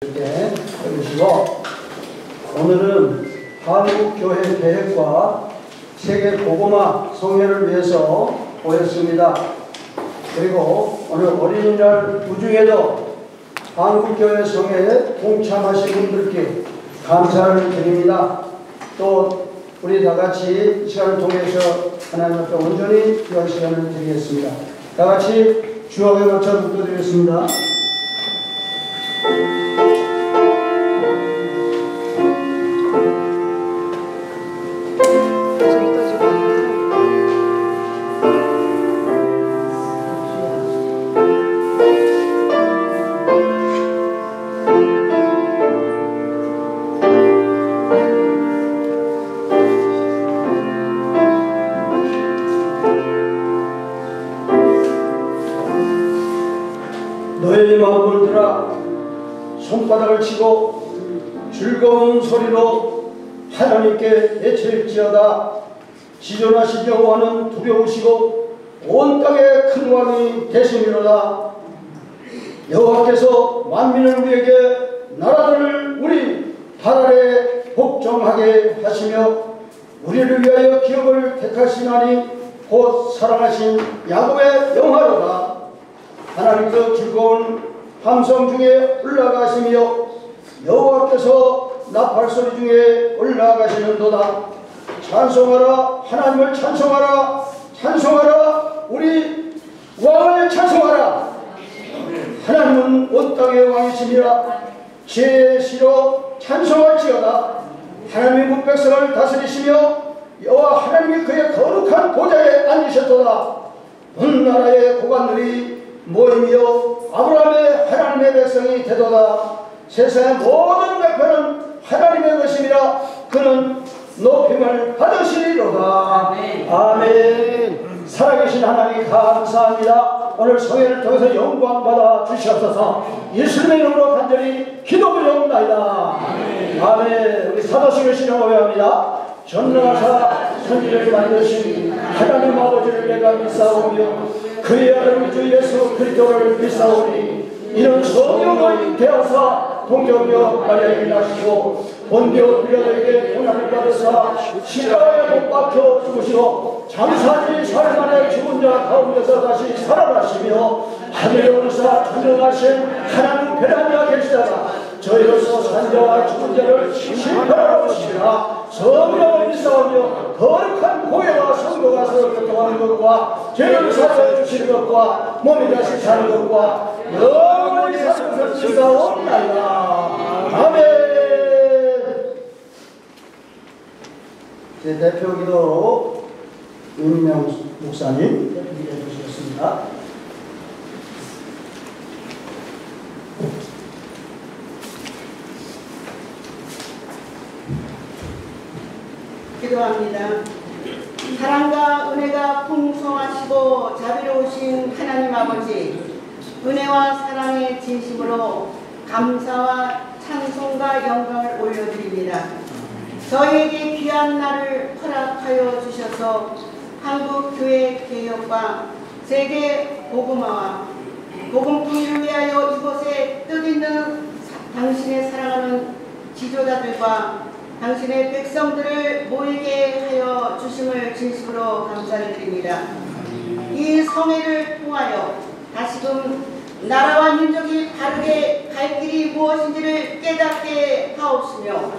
이렇게 해주시고, 오늘은 한국교회 계획과 세계 복음화 성회를 위해서 모였습니다. 그리고 오늘 어린이날 우중에도 한국교회 성회에 동참하신 분들께 감사를 드립니다. 또 우리 다같이 이 시간을 통해서 하나님 앞에 온전히 기도할 시간을 드리겠습니다. 다같이 주역에 맞춰 묵도드리겠습니다. 너의 마음을 들어 손바닥을 치고 즐거운 소리로 하나님께 외칠지어다. 지존하신 여호와는 두려우시고 온 땅의 큰 왕이 되시미로다. 여호와께서 만민을 우리에게 나라들을 우리 발 아래 복종하게 하시며 우리를 위하여 기업을 택하시나니 곧 사랑하신 야곱의 영화로다. 하나님께서 즐거운 함성 중에 올라가시며 여호와께서 나팔소리 중에 올라가시는도다. 찬송하라, 하나님을 찬송하라, 찬송하라, 우리 왕을 찬송하라. 하나님은 온 땅의 왕이시니라. 제시로 찬송할지어다. 하나님이 백성을 다스리시며 여호와 하나님이 그의 거룩한 보좌에 앉으셨도다. 온 나라의 고관들이 모이며 아브라함의 하나님의 백성이 되도다. 세상의 모든 백성은 하나님의 것이니라. 그는 높임을 받으시리로다. 아멘. 아멘. 살아계신 하나님 감사합니다. 오늘 성회를 통해서 영광 받아 주시옵소서. 예수님의 이름으로 간절히 기도드리옵나이다. 아멘. 아멘. 우리 사도신을 신앙하여야 합니다. 전능하사 천지를 만드신 하나님 아버지를 내가 믿사오며 그의 아들 우리 주 예수 그리스도를 믿사오니 이는 성령을 되어서 동정녀 마리아에게 나시고 본디오 빌라도에게 고난을 받으사 십자가에 못 박혀 죽으시고 장사지 사흘 만에 죽은 자 가운데서 다시 살아나시며 하늘에 오르사 전능하신 하나님 베라니아 계시다가 저희로서 산자와 죽은 자를 심판하러 오시리라. 성령을 믿사오며 거룩한 고해와 성도가 서로 교통하는 것과 죄를 사하여 주시는 것과 몸이 다시 사는 것과 영원히 사는 것을 믿사옵나이다. 아멘. 제 대표 기도로 윤명 목사님 대표기도해 주시겠습니다. 기도합니다. 사랑과 은혜가 풍성하시고 자비로우신 하나님 아버지, 은혜와 사랑의 진심으로 감사와 찬송과 영광을 올려드립니다. 저희에게 귀한 날을 허락하여 주셔서 한국교회 개혁과 세계 복음화와 복음풍이를 위하여 이곳에 뜻있는 당신의 사랑하는 지도자들과 당신의 백성들을 모이게 하여 주심을 진심으로 감사를 드립니다. 이 성회를 통하여 다시금 나라와 민족이 바르게 갈 길이 무엇인지를 깨닫게 하옵시며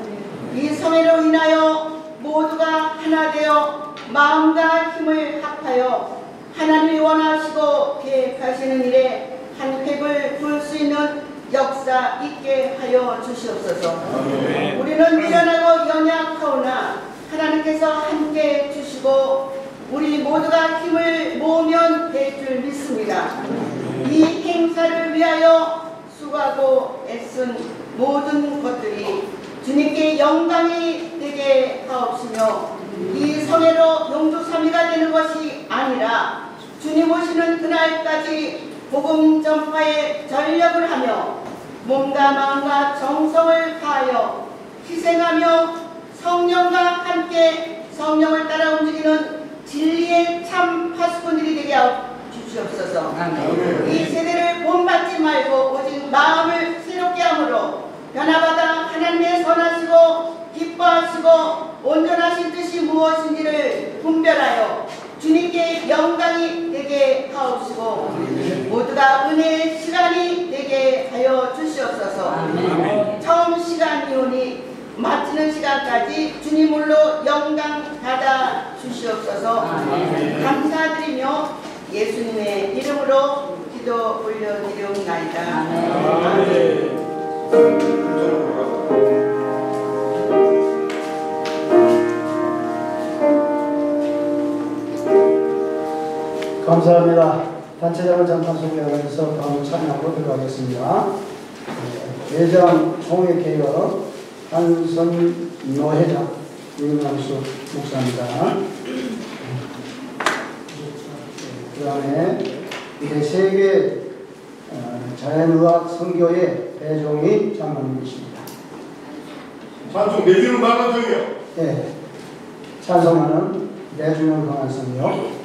이 성회로 인하여 모두가 하나 되어 마음과 힘을 합하여 하나님이 원하시고 계획하시는 일에 한 획을 둘 수 있는 역사 있게 하여 주시옵소서. 우리는 미련하고 연약하오나 하나님께서 함께 주시고 우리 모두가 힘을 모으면 될 줄 믿습니다. 이 행사를 위하여 수고하고 애쓴 모든 것들이 주님께 영광이 되게 하옵시며 이 성회로 용두사미가 되는 것이 아니라 주님 오시는 그날까지 복음 전파에 전력을 하며 몸과 마음과 정성을 다하여 희생하며 성령과 함께 성령을 따라 움직이는 진리의 참 파수꾼들이 되게 주시옵소서. 이 세대를 본받지 말고 오직 마음을 새롭게 함으로 온전하신 뜻이 무엇인지를 분별하여 주님께 영광이 되게 하옵시고 모두가 은혜의 시간이 되게 하여 주시옵소서. 처음 시간이오니 마치는 시간까지 주님 홀로 영광 받아 주시옵소서. 감사드리며 예수님의 이름으로 기도 올려드리옵나이다. 감사합니다. 단체장을 잠깐 소개하면서 다음 찬양으로 들어가겠습니다. 예전 총회개혁 한선노 회장 윤명수 목사입니다. 그 다음에 이제 세계 자연의학 선교회 배종희 장로님이십니다. 찬송 내주는 방안성이요. 네, 찬송하는 내주는 방안성이요.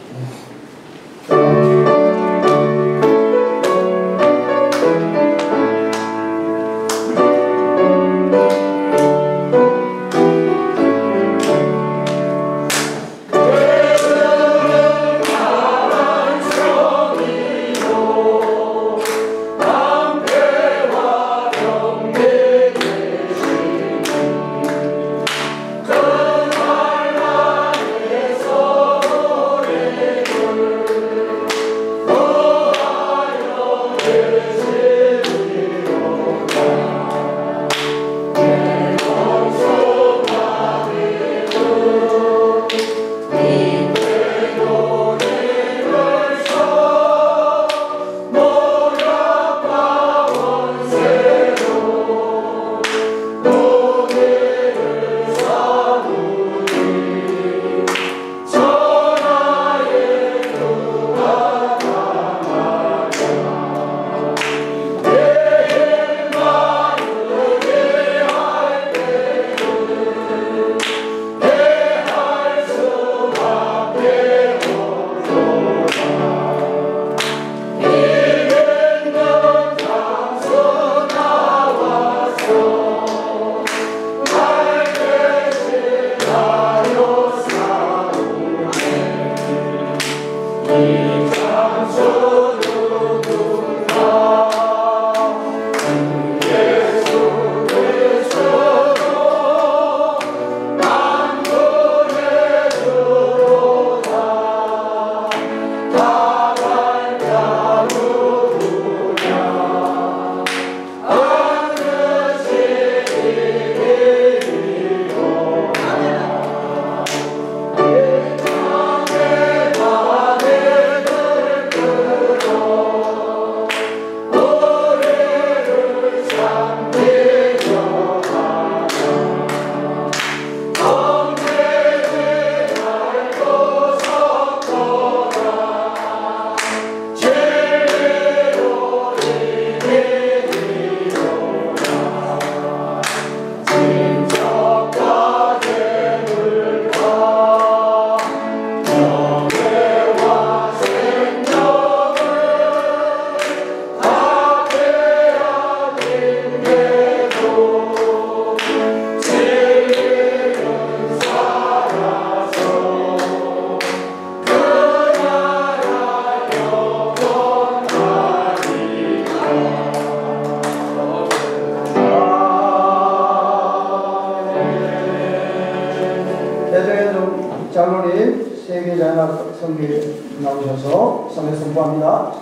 장로님 세계자연학 선교에 나오셔서 성에 선포합니다.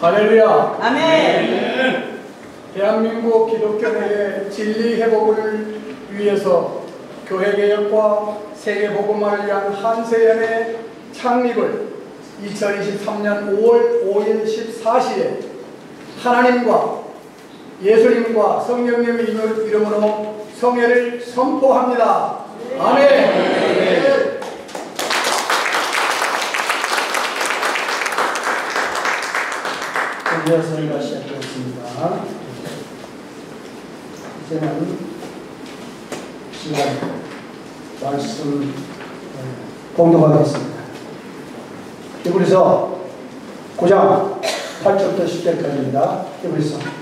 할렐루야. 아멘. 대한민국 기독교회의 진리 회복을 위해서 교회개혁과 세계복음화를 위한 한세연의 창립을 2023년 5월 5일 14시에 하나님과 예수님과 성령님의 이름으로 성회를 선포합니다. 아멘. 이어서가 시작되었습니다. 이제는 시간 말씀 공동하겠습니다. 히브리서 9장 8절부터 10절까지입니다. 히브리서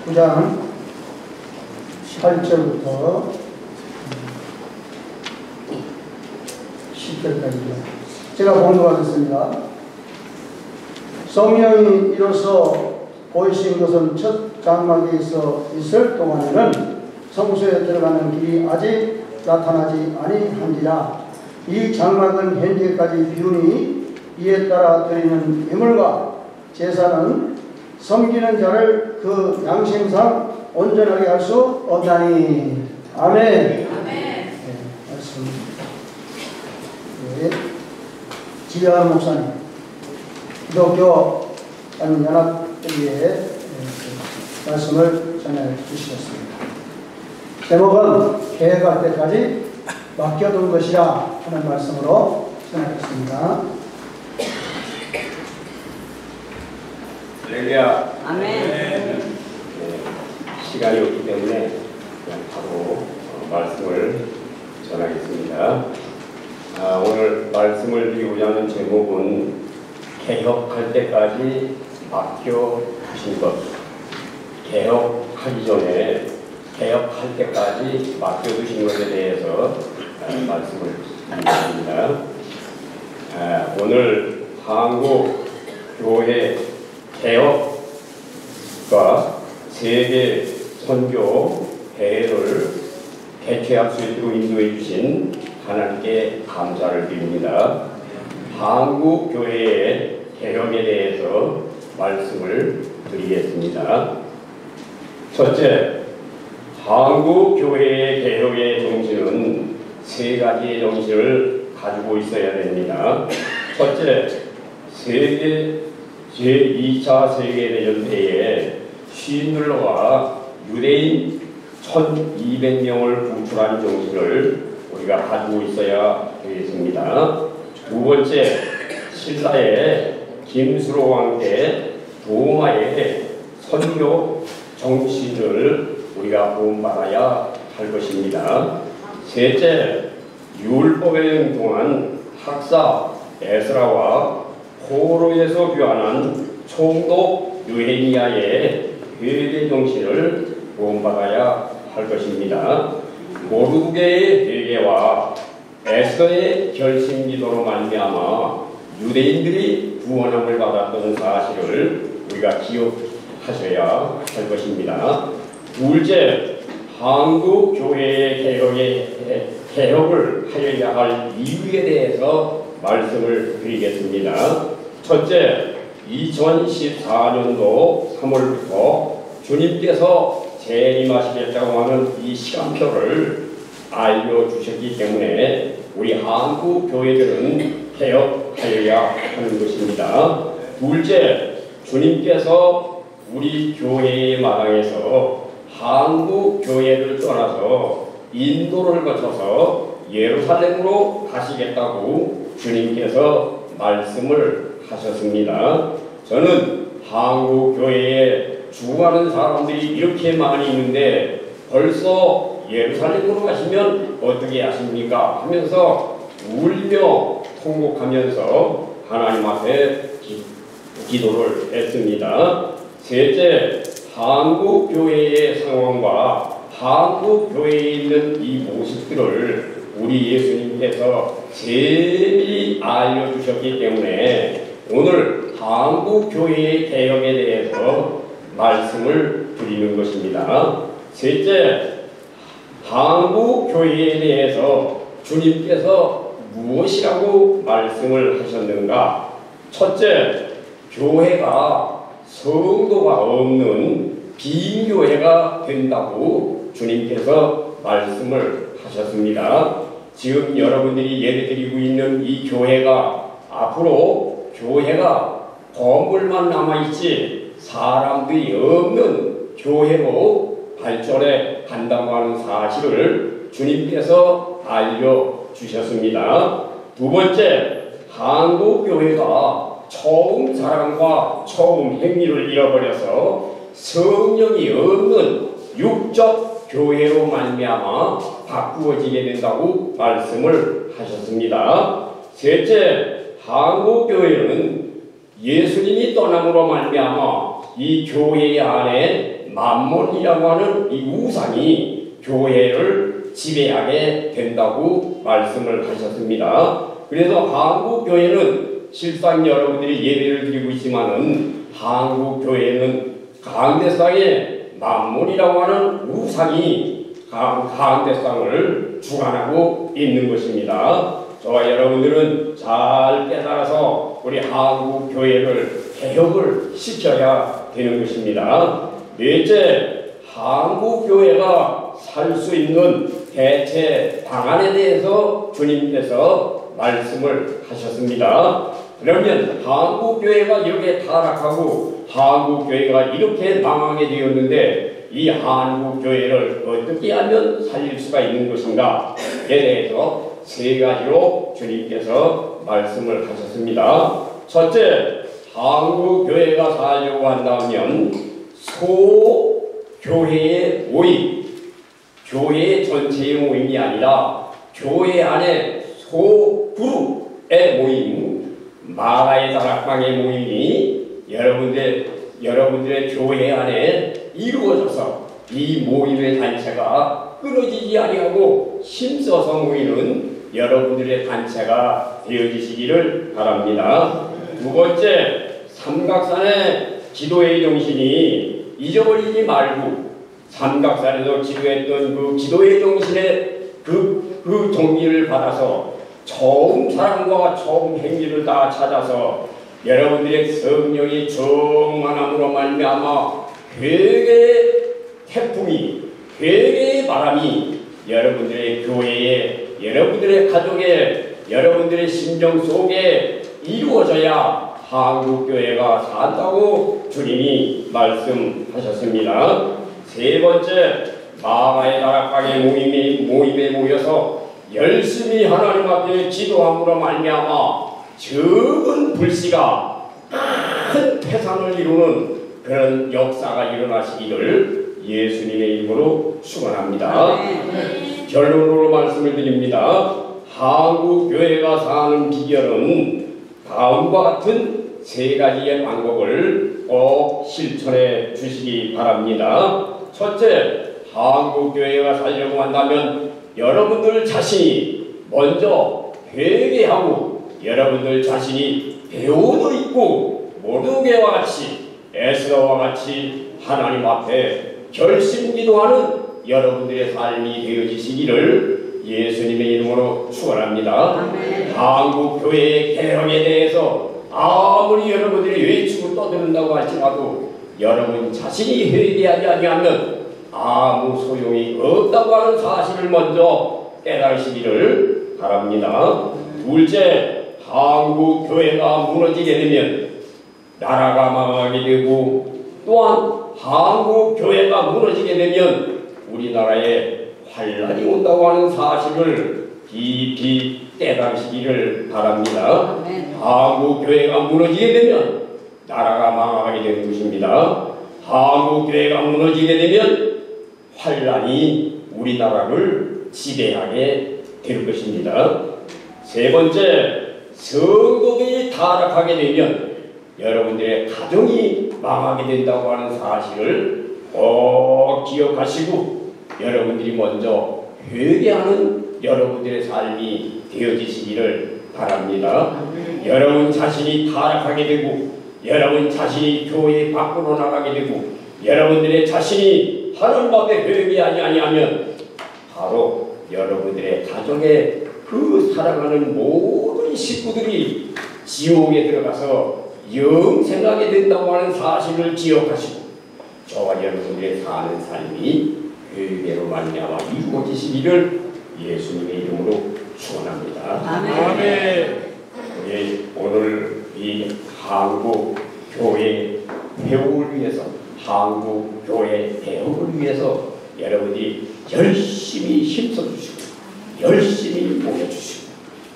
9장 8절부터 10절까지입니다. 제가 봉독하겠습니다. 성령이 이로써 보이신 것은 첫 장막에 있을 동안에는 성소에 들어가는 길이 아직 나타나지 아니한지라. 이 장막은 현재까지 비우니 이에 따라 드리는 예물과 제사는 섬기는 자를 그 양심상 온전하게 할 수 없나니. 아멘. 네, 말씀. 네. 지혜한 목사님, 기독교 연합회의 말씀을 전해 주시겠습니다. 제목은 계획할 때까지 맡겨둔 것이라 하는 말씀으로 전하겠습니다. 할렐루야. 아멘. 시간이 없기 때문에 그냥 바로 말씀을 전하겠습니다. 오늘 말씀을 드리고자 하는 제목은 개혁할 때까지 맡겨주신 것. 개혁하기 전에 개혁할 때까지 맡겨주신 것에 대해서 말씀을 드리겠습니다. 오늘 한국 교회 개혁과 세계 선교 대회를 개최할 수 있도록 인도해 주신 하나님께 감사를 드립니다. 한국 교회의 개혁에 대해서 말씀을 드리겠습니다. 첫째, 한국 교회의 개혁의 정신은 세 가지의 정신을 가지고 있어야 됩니다. 첫째, 제2차 세계대전 때에 시인들과 유대인 1200명을 구출한 정신을 우리가 가지고 있어야 되겠습니다. 두 번째, 신라의 김수로 왕때 로마의 선교 정신을 우리가 본받아야 할 것입니다. 셋째, 율법의 동안 학사 에스라와 포로에서 교환한 총독 느헤미야의 회개 정신을 본받아야 할 것입니다. 모르드게의 회개와 에스더의 결심 기도로 말미암아 유대인들이 구원함을 받았던 사실을 우리가 기억하셔야 할 것입니다. 둘째, 한국 교회의 개혁을 하여야 할 이유에 대해서 말씀을 드리겠습니다. 첫째, 2014년도 3월부터 주님께서 재림하시겠다고 하는 이 시간표를 알려주셨기 때문에 우리 한국 교회들은 개혁하여야 하는 것입니다. 둘째, 주님께서 우리 교회의 마당에서 한국 교회를 떠나서 인도를 거쳐서 예루살렘으로 가시겠다고 주님께서 말씀을 하셨습니다. 저는 한국 교회에 죽어가는 사람들이 이렇게 많이 있는데 벌써 예루살렘으로 가시면 어떻게 하십니까? 하면서 울며 통곡하면서 하나님 앞에 기도를 했습니다. 셋째, 한국 교회의 상황과 한국 교회에 있는 이 모습들을 우리 예수님께서 세밀히 알려주셨기 때문에 오늘 한국 교회의 개혁에 대해서 말씀을 드리는 것입니다. 셋째, 한국 교회에 대해서 주님께서 무엇이라고 말씀을 하셨는가? 첫째, 교회가 성도가 없는 빈교회가 된다고 주님께서 말씀을 하셨습니다. 지금 여러분들이 예배드리고 있는 이 교회가 앞으로 교회가 건물만 남아있지 사람들이 없는 교회로 발전해 간다고 하는 사실을 주님께서 알려주셨습니다. 두 번째, 한국 교회가 처음 사랑과 처음 행위를 잃어버려서 성령이 없는 육적 교회로 말미암아 바꾸어지게 된다고 말씀을 하셨습니다. 셋째, 한국 교회는 예수님이 떠남으로 말미암아 이 교회 안에 만몬이라고 하는 이 우상이 교회를 지배하게 된다고 말씀을 하셨습니다. 그래서 한국 교회는 실상 여러분들이 예배를 드리고 있지만은 한국 교회는 가운데상에 만몬이라고 하는 우상이 가운데상을 주관하고 있는 것입니다. 저와 여러분들은 잘 깨달아서 우리 한국 교회를 개혁을 시켜야 되는 것입니다. 넷째, 한국 교회가 살 수 있는 대체 방안에 대해서 주님께서 말씀을 하셨습니다. 그러면 한국 교회가 이렇게 타락하고 한국 교회가 이렇게 망하게 되었는데 이 한국 교회를 어떻게 하면 살릴 수가 있는 것인가에 대해서 세 가지로 주님께서 말씀을 하셨습니다. 첫째, 한국 교회가 살려고 한다면 소교회의 모임, 교회 전체의 모임이 아니라 교회 안에 소그룹의 모임, 마가의 다락방의 모임이 여러분들의 교회 안에 이루어져서 이 모임의 단체가 끊어지지 아니하고 힘써서 모이는 여러분들의 단체가 되어지시기를 바랍니다. 두 번째, 삼각산의 기도의 정신이 잊어버리지 말고 삼각산에서 기도했던 그 기도의 정신의 그 동기를 받아서 처음 사랑과 처음 행위를 다 찾아서 여러분들의 성령이 충만함으로 말미암아 회개의 태풍이, 회개의 바람이 여러분들의 교회에, 여러분들의 가족에, 여러분들의 심정 속에 이루어져야 한국교회가 산다고 주님이 말씀하셨습니다. 세 번째, 마가의 다락방의 모임에 모여서 열심히 하나님 앞에 기도함으로 말미암아 적은 불씨가 큰 태산을 이루는 그런 역사가 일어나시기를 예수님의 이름으로 축원합니다. 결론으로 말씀을 드립니다. 한국 교회가 사는 비결은 다음과 같은 세 가지의 방법을 꼭 실천해 주시기 바랍니다. 첫째, 한국 교회가 살려고 한다면 여러분들 자신이 먼저 회개하고 여러분들 자신이 배우도 있고 모르게와 같이 에스더와 같이 하나님 앞에 결심 기도하는 여러분들의 삶이 되어지시기를 예수님의 이름으로 축원합니다. 한국 교회의 개혁에 대해서 아무리 여러분들이 외치고 떠드는다고 할지라도 여러분 자신이 회개하지 아니하면 아무 소용이 없다고 하는 사실을 먼저 깨달으시기를 바랍니다. 둘째, 한국 교회가 무너지게 되면 나라가 망하게 되고 또한 한국 교회가 무너지게 되면 우리나라에 환란이 온다고 하는 사실을 깊이 깨달으시기를 바랍니다. 한국 교회가 무너지게 되면 나라가 망하게 되는 것입니다. 한국 교회가 무너지게 되면 환란이 우리나라를 지배하게 될 것입니다. 세 번째, 성도들이 타락하게 되면 여러분들의 가정이 망하게 된다고 하는 사실을 꼭 기억하시고 여러분들이 먼저 회개하는 여러분들의 삶이 되어지시기를 바랍니다. 여러분 자신이 타락하게 되고 여러분 자신이 교회 밖으로 나가게 되고 여러분들의 자신이 하나님 앞에 회개하지 아니하면 바로 여러분들의 가정에 그 사랑하는 모든 식구들이 지옥에 들어가서 영생하게 된다고 하는 사실을 기억하시고 저와 여러분들의 사는 삶이 회개로 말미암아 이루어지시기를 예수님의 이름으로 축원합니다. 아멘. 우리 오늘 이 한국 교회 회복을 위해서 한국 교회 개혁을 위해서 여러분이 열심히 힘써주시고 열심히 모여주시고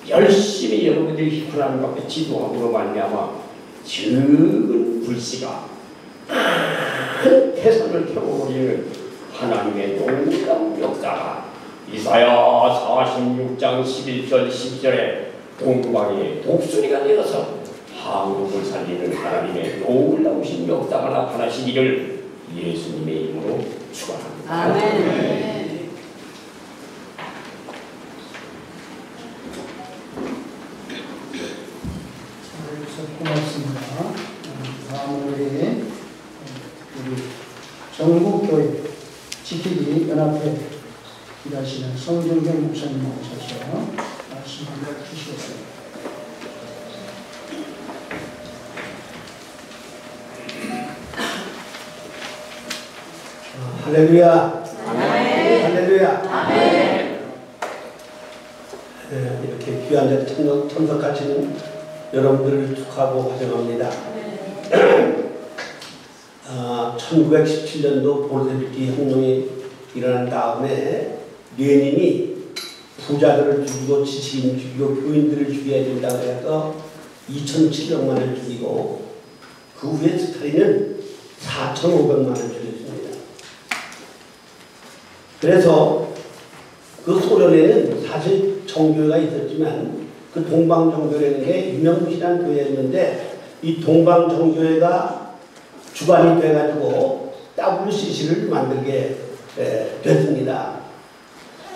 열심히 여러분들이 하나님 앞에 기도함으로 말미암아 적은 불씨가 큰 태산을 태워버리는 하나님의 놀라운 역사가 이사야 46장 11절 10절에 동방의 독수리가 되어서 한국을 살리는 하나님의 놀라우신 역사가 나타나시기를 예수님의 이름으로 축원합니다. 아멘. 고맙습니다. 다음은 우리 전국교회 지키기 연합회 일하시는 성준경 목사님 오셔서 말씀 한번 주시겠습니다. 할렐루야. 아멘. 할렐루야. 아멘. 이렇게 귀한 데 참석하시는 여러분들을 축하하고 환영합니다. 1917년도 볼셰비키 혁명이 일어난 다음에 레닌이 부자들을 죽이고 지식인 죽이고 교인들을 죽여야 된다고 해서 2,700만을 죽이고 그 후에 스탈린은 4,500만을 죽였습니다. 그래서 그 소련에는 사실 정교회가 있었지만 그 동방정교회라는 게 유명무실한 교회였는데 이 동방정교회가 주관이 돼가지고 WCC를 만들게 됐습니다.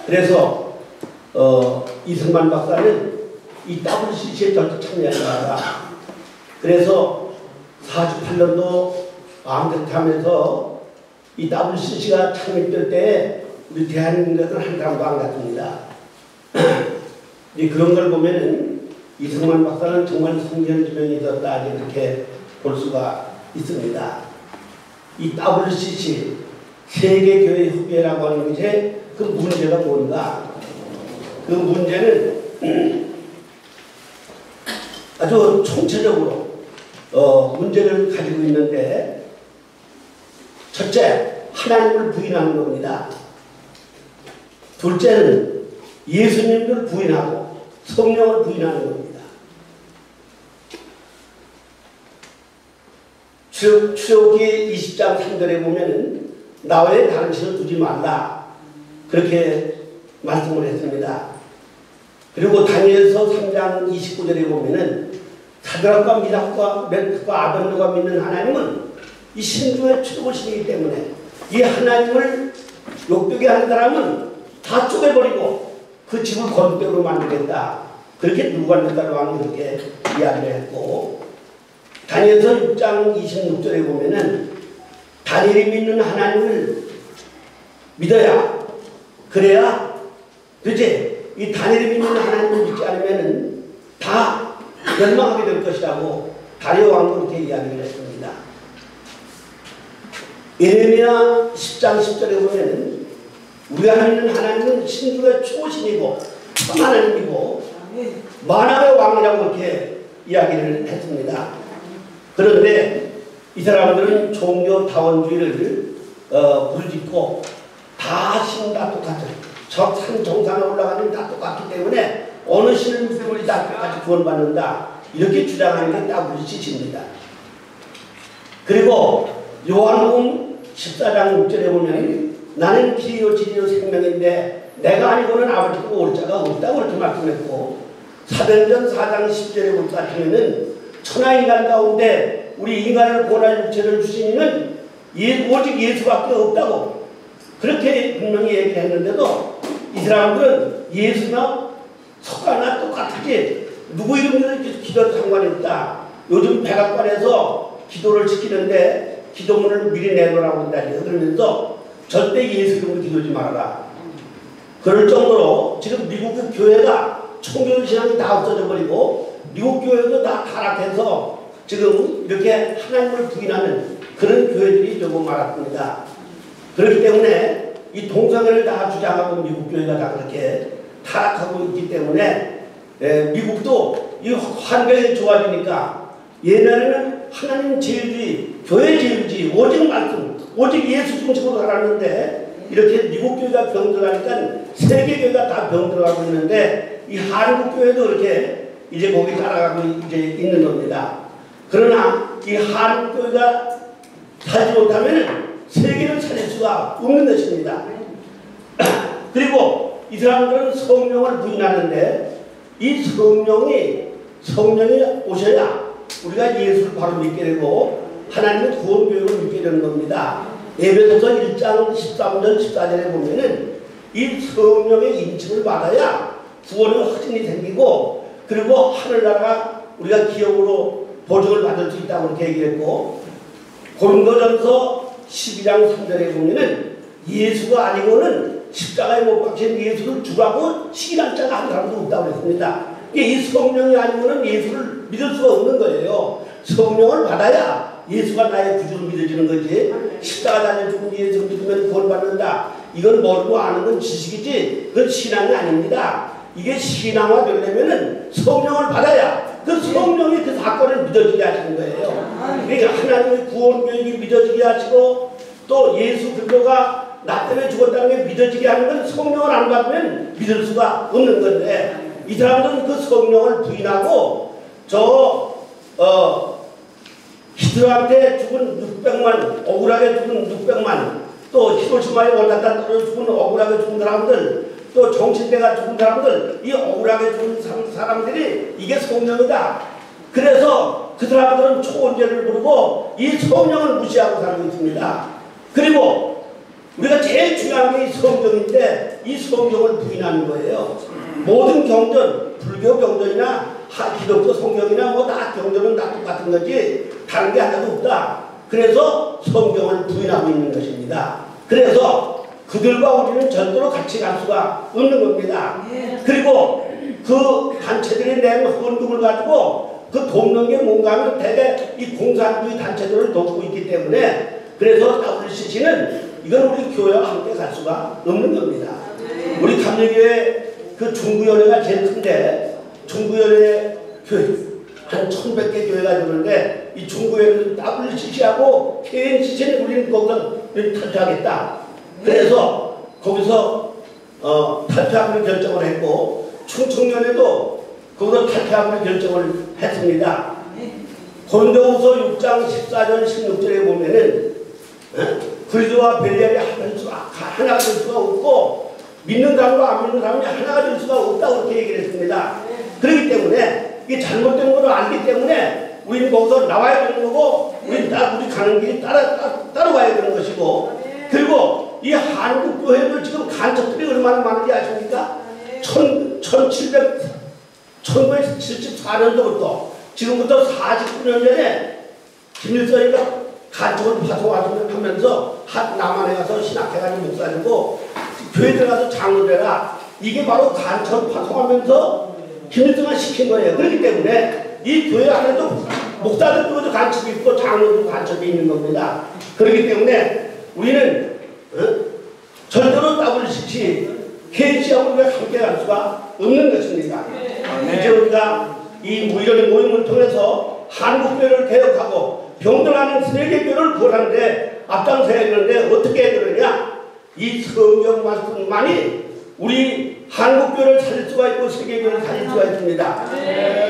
그래서 이승만 박사는 이 WCC에 절대 참여하지 마라. 그래서 48년도 암흑하면서 이 WCC가 창립될 때 우리 대한민국은 한 사람도 안 갔습니다. 그런 걸 보면은 이승만 박사는 정말 성견지명이 있었다 이렇게 볼 수가 있습니다. 이 WCC 세계교회협의회라고 하는 것이 그 문제가 뭔가? 그 문제는 아주 총체적으로 문제를 가지고 있는데 첫째, 하나님을 부인하는 겁니다. 둘째는 예수님을 부인하고 성령을 부인하는 겁니다. 출애굽기 20장 3절에 보면은 나 외에 다른 신을 두지 말라 그렇게 말씀을 했습니다. 그리고 다니엘서 3장 29절에 보면은 사드락과 미삭과 멜크와 아벤노가 믿는 하나님은 이 신주의 최고신이기 때문에 이 하나님을 욕되게 하는 사람은 다 쪼개버리고 그 집을 거룩대로 만들겠다. 그렇게 누구간다고 하는 그렇게 이야기를 했고 다니엘서 6장 26절에 보면은 다니엘이 믿는 하나님을 믿어야 그래야 그지 이 다니엘이 믿는 하나님을 믿지 않으면은 다 멸망하게 될 것이라고 다리오 왕은 그렇게 이야기를 했습니다. 예레미야 10장 10절에 보면은 우리가 믿는 하나님은 신주의 초신이고 참 하나님이고 만왕의 왕이라고 그렇게 이야기를 했습니다. 그런데 이 사람들은 종교 다원주의를 부르짖고 다 신은 다 똑같은 저 산 정상에 올라가는 다 똑같기 때문에 어느 신을 믿으면 우리 다 똑같이 구원받는다 이렇게 주장하는 게 WCC입니다. 그리고 요한복음 14장 6절에 보면 나는 길이요 진리요 생명인데 내가 아니고는 아버지께 올 자가 없다고 그렇게 말씀했고 사도행전 4장 10절에 볼 것 같으면은 천하인간 가운데 우리 인간을 구원할 육체를 주신 이는 오직 예수밖에 없다고 그렇게 분명히 얘기했는데도 이 사람들은 예수나 석가나 똑같지 누구 이름으로 기도도 상관이 없다. 요즘 백악관에서 기도를 지키는데 기도문을 미리 내놓으라고 한다. 그러면서 절대 예수 이름으로 기도하지 말아라. 그럴 정도로 지금 미국 교회가 총교 신앙이 다 없어져 버리고 미국 교회도 다 타락해서 지금 이렇게 하나님을 부인하는 그런 교회들이 조금 많았습니다. 그렇기 때문에 이 동성애를 다 주장하고 미국 교회가 다 그렇게 타락하고 있기 때문에 미국도 이 환경이 좋아지니까 옛날에는 하나님 제일주의, 교회 제일주의, 오직 말씀, 오직 예수 중심으로 살았는데 이렇게 미국 교회가 병들어가니까 세계 교회가 다 병들어가고 있는데 이 한국 교회도 이렇게 이제 거기 따라가고 이제 있는 겁니다. 그러나 이 한국 교회가 살지 못하면 세계를 살릴 수가 없는 것입니다. 그리고 이 사람들은 성령을 부인하는데 이 성령이 오셔야 우리가 예수를 바로 믿게 되고 하나님의 구원 교육을 믿게 되는 겁니다. 에베소서 1장 13절 14절에 보면은 이 성령의 인침을 받아야 구원의 확신이 생기고 그리고 하늘나라 우리가 기업으로 보증을 받을 수 있다고 그렇게 얘기했고 고린도전서 12장 3절에 보면은 예수가 아니고는 십자가에 못 박힌 예수를 주라고 시인한 자가 한 사람도 없다고 했습니다. 이 성령이 아니고는 예수를 믿을 수가 없는 거예요. 성령을 받아야 예수가 나의 구주로 믿어지는 거지. 십자가 달려 죽은 예수 믿으면 구원 받는다. 이건 모르고 아는 건 지식이지 그건 신앙이 아닙니다. 이게 신앙화 되려면은 성령을 받아야 그 성령이 그 사건을 믿어지게 하시는 거예요. 그러니까 하나님의 구원 계획이 믿어지게 하시고 또 예수 그리스도가 나 때문에 죽었다는 게 믿어지게 하는 건 성령을 안 받으면 믿을 수가 없는 건데 이 사람들은 그 성령을 부인하고 히트러한테 죽은 600만 억울하게 죽은 600만 또 히로시마에 원자탄 떨어져 죽은 억울하게 죽은 사람들 또 정신대가 죽은 사람들 이 억울하게 죽은 사람들이 이게 성령이다. 그래서 그 사람들은 초원죄를 부르고 이 성령을 무시하고 살고 있습니다. 그리고 우리가 제일 중요한 게 이 성경인데 이 성경을 부인하는 거예요. 모든 경전, 불교 경전이나 기독교 성경이나 뭐 다 경전은 다 똑같은 거지 다른 게 하나도 없다. 그래서 성경을 부인하고 있는 것입니다. 그래서 그들과 우리는 절대로 같이 갈 수가 없는 겁니다. 그리고 그 단체들이 낸 헌금을 가지고 그 돕는 게 뭔가 하면 대개 이 공산주의 단체들을 돕고 있기 때문에 그래서 WCC는 이건 우리 교회와 함께 갈 수가 없는 겁니다. 우리 감리교회 그 중구연회가 제일 큰데 중구연회 교회 한 1100개 교회가 되는데 이 중구연회는 WCC하고 KNCC는 우리는 거기서 탈퇴하겠다. 그래서 거기서 탈퇴하기로 결정을 했고 충청연회도 거기서 탈퇴하기로 결정을 했습니다. 고린도후서 6장 14절 16절에 보면은 그리스도와 벨리알이 하나가 될 수가 없고 믿는 사람과 안 믿는 사람이 하나가 될 수가 없다고 그렇게 얘기를 했습니다. 그렇기 때문에 이게 잘못된 것을 알기 때문에 우리는 거기서 나와야 되는 거고 우리 가는 길이 따라와야 되는 것이고 그리고 이 한국 교회도 지금 간첩들이 얼마나 많은지 아십니까? 1974년도부터 지금부터 49년 전에 김일성이가 간첩을 파송하면서 남한에 가서 신학해가지고 목사님고 교회 들어가서 장로되라 이게 바로 간첩 파송하면서 김일성을 시킨 거예요. 그렇기 때문에 이 교회 안에도 목사들도 간첩이 있고 장로도 간첩이 있는 겁니다. 그렇기 때문에 우리는 절대로 WCC, KC하고 우리가 함께 갈 수가 없는 것입니다. 이제 우리가 이 이런 모임을 통해서 한국교회를 개혁하고 병들어가는 세계교회를 구하는데 앞장서야 되는데 어떻게 해야 되느냐? 이 성경 말씀만이 우리 한국교회를 살릴 수가 있고 세계교회를 살릴 수가 있습니다.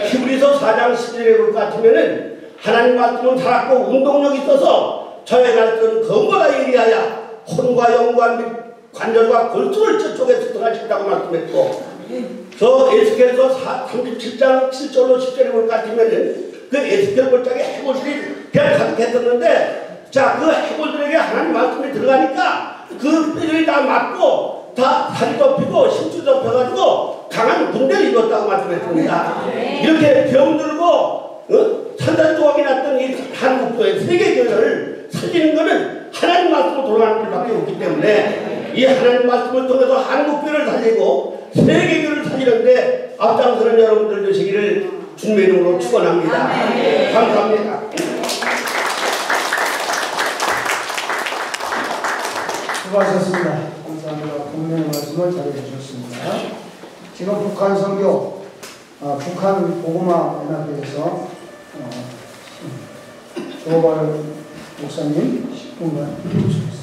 히브리서 4장 10절에 볼 것 같으면은 하나님 말씀은 살았고 운동력이 있어서 저의 갈등은 검보다 예리하여 혼과 영과 관절과 골수를 저쪽에서 떠나신다고 말씀했고 저 에스겔서 37장 7절로 10절에 볼 것 같으면은 그 에스겔 볼짝에 해골들이 배를 가득했었는데 자 그 해골들에게 하나님 말씀이 들어가니까 그 뼈들이 다 맞고 다 살이 덮이고 심줄 덮여가지고 강한 군대를 입었다고 말씀했습니다. 이렇게 병들고 산산조각이 났던 이 한국교회 세계교회를 살리는 것은 하나님 말씀으로 돌아가는 길밖에 없기 때문에 이 하나님 말씀을 통해서 한국교회를 살리고 세계교회를 살리는데 앞장서는 여러분들 되시기를 주님의 이름으로 축원합니다. 감사합니다. 수고하셨습니다. 감사합니다. 분명히 말씀을 잘해주셨습니다. 지금 북한 선교, 북한 고구마 연합회에서 조발 목사님 10분간 해주시겠습니다.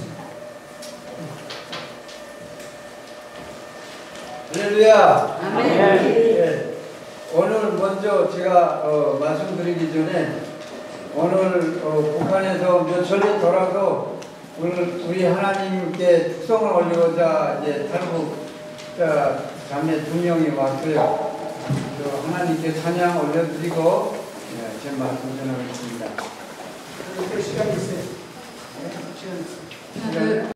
할렐루야. 아멘. 오늘 먼저 제가 말씀드리기 전에 오늘 북한에서 몇 천리 돌아도 오늘 우리 하나님께 특성을 올리고자 이제 탈북 자매 2명이 왔고요. 하나님께 찬양 올려드리고 제 말씀 전하겠습니다. 시간이 있어요. 시간 있어요. 시간에